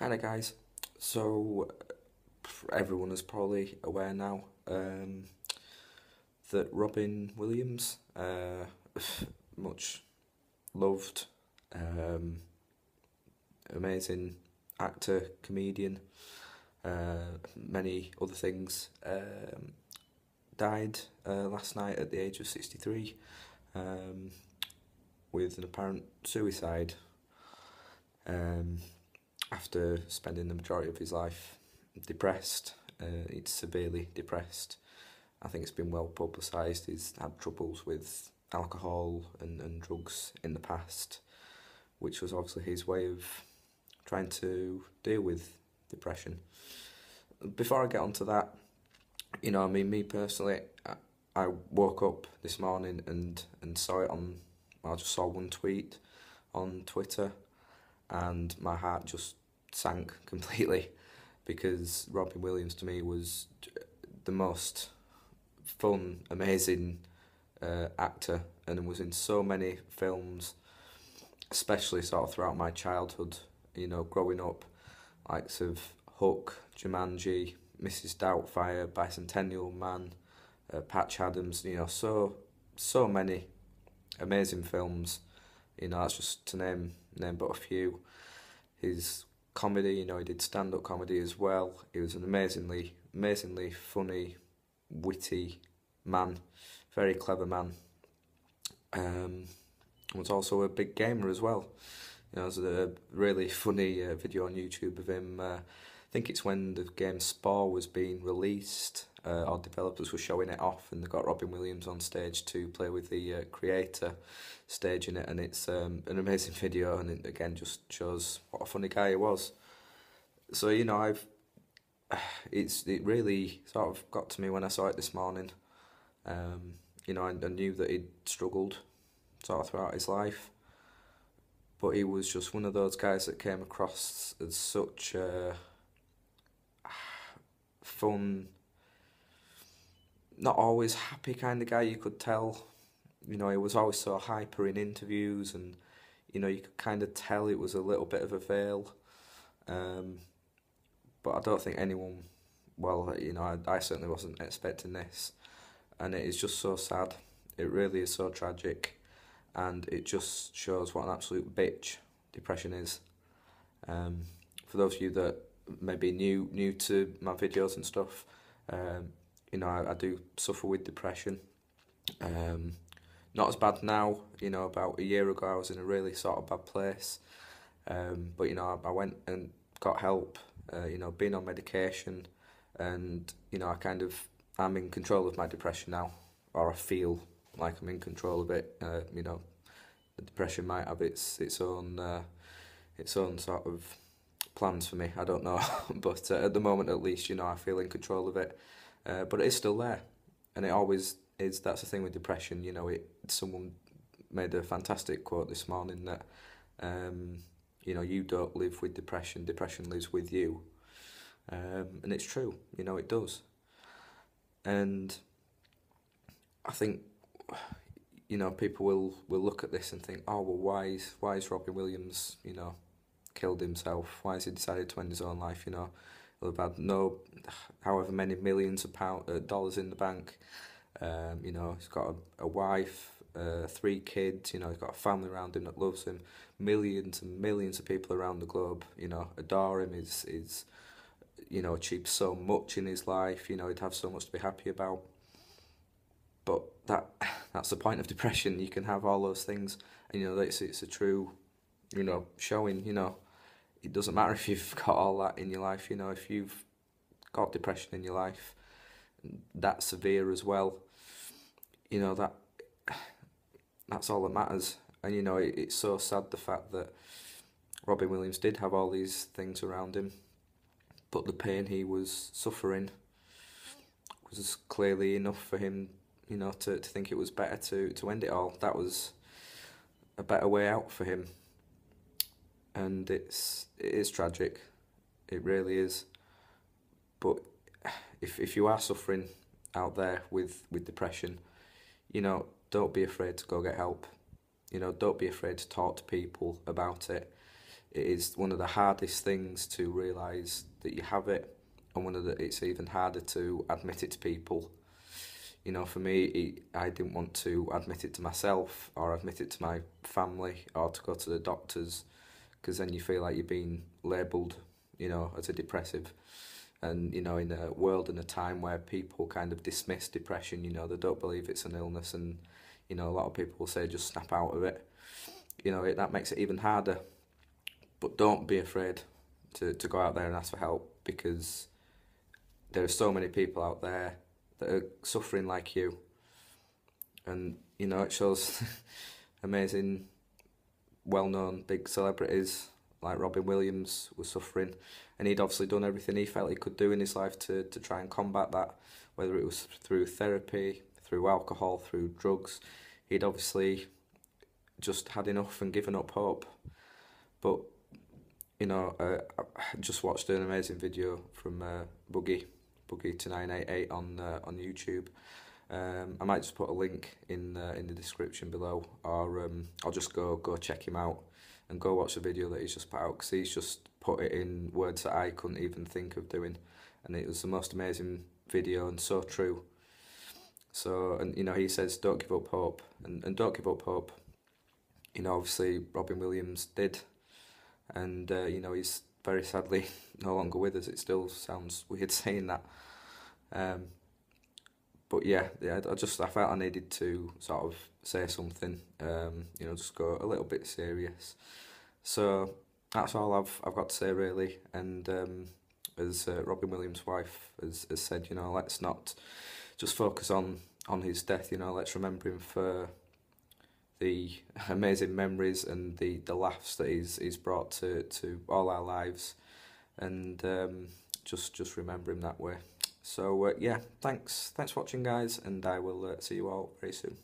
Hello guys. So everyone is probably aware now that Robin Williams, much loved, um, amazing actor, comedian, many other things, died last night at the age of 63 um, with an apparent suicide. Um, After spending the majority of his life depressed, he's severely depressed. I think it's been well publicised. He's had troubles with alcohol and drugs in the past, which was obviously his way of trying to deal with depression. Before I get onto that, me personally, I woke up this morning and saw it on, I just saw one tweet on Twitter and my heart just sank completely because Robin Williams to me was the most fun, amazing actor and was in so many films, especially sort of throughout my childhood, growing up, likes of Hook, Jumanji, Mrs. Doubtfire, Bicentennial Man, Patch Adams, so many amazing films. That's just to name but a few. His comedy, he did stand-up comedy as well. He was an amazingly funny, witty man, very clever man. Was also a big gamer as well. There's a really funny video on YouTube of him. I think it's when the game Spore was being released, our developers were showing it off and they got Robin Williams on stage to play with the creator staging it, and it's an amazing video, and it again just shows what a funny guy he was. So it really sort of got to me when I saw it this morning. I knew that he'd struggled sort of throughout his life, but he was just one of those guys that came across as such a fun, not always happy kind of guy. You could tell, he was always so hyper in interviews, and you could kind of tell it was a little bit of a veil. But I don't think anyone, I certainly wasn't expecting this, and it is just so sad. It really is so tragic, and it just shows what an absolute bitch depression is. For those of you that may be new to my videos and stuff, I do suffer with depression. Not as bad now, about a year ago I was in a really sort of bad place. But I went and got help, being on medication, and I'm in control of my depression now, or I feel like I'm in control of it. The depression might have its own sort of plans for me, I don't know, but at the moment at least, I feel in control of it. But it is still there, and it always is. That's the thing with depression, someone made a fantastic quote this morning that, you don't live with depression, depression lives with you. And it's true, it does. And I think, people will look at this and think, oh, well, why is Robin Williams, killed himself? Why has he decided to end his own life, He'll have had however many millions of dollars in the bank. He's got a wife, 3 kids, he's got a family around him that loves him. Millions and millions of people around the globe, adore him. He's achieved so much in his life, he'd have so much to be happy about. But that's the point of depression. You can have all those things, and it's a true, showing, it doesn't matter if you've got all that in your life, if you've got depression in your life, that severe as well, that's all that matters. And it's so sad, the fact that Robin Williams did have all these things around him, but the pain he was suffering was clearly enough for him, to think it was better to end it all. That was a better way out for him. And it is tragic, it really is. But if you are suffering out there with depression, don't be afraid to go get help. Don't be afraid to talk to people about it. it is one of the hardest things to realise that you have it, and it's even harder to admit it to people. You know, for me, I didn't want to admit it to myself or admit it to my family or to go to the doctors, because then you feel like you're being labelled, you know, as a depressive. And, you know, in a world and a time where people kind of dismiss depression, you know, they don't believe it's an illness, and, you know, a lot of people will say just snap out of it. You know, that makes it even harder. But don't be afraid to go out there and ask for help, because there are so many people out there that are suffering like you. And, you know, it shows amazing, well-known big celebrities like Robin Williams was suffering, and he'd obviously done everything he felt he could do in his life to try and combat that, whether it was through therapy, through alcohol, through drugs. He'd obviously just had enough and given up hope. But, you know, I just watched an amazing video from Boogie 2988 on YouTube. I might just put a link in the description below, or I'll just go check him out and go watch the video that he's just put out, because he's just put it in words that I couldn't even think of doing, and it was the most amazing video and so true. So, and you know, he says don't give up hope, and don't give up hope. You know, obviously Robin Williams did, and you know, he's very sadly no longer with us. It still sounds weird saying that. But yeah, I felt I needed to sort of say something, you know, just go a little bit serious. So that's all I've got to say really. And as Robin Williams' wife has said, you know, let's not just focus on his death. You know, let's remember him for the amazing memories and the laughs that he's brought to all our lives, and just remember him that way. So yeah, thanks for watching, guys, and I will see you all very soon.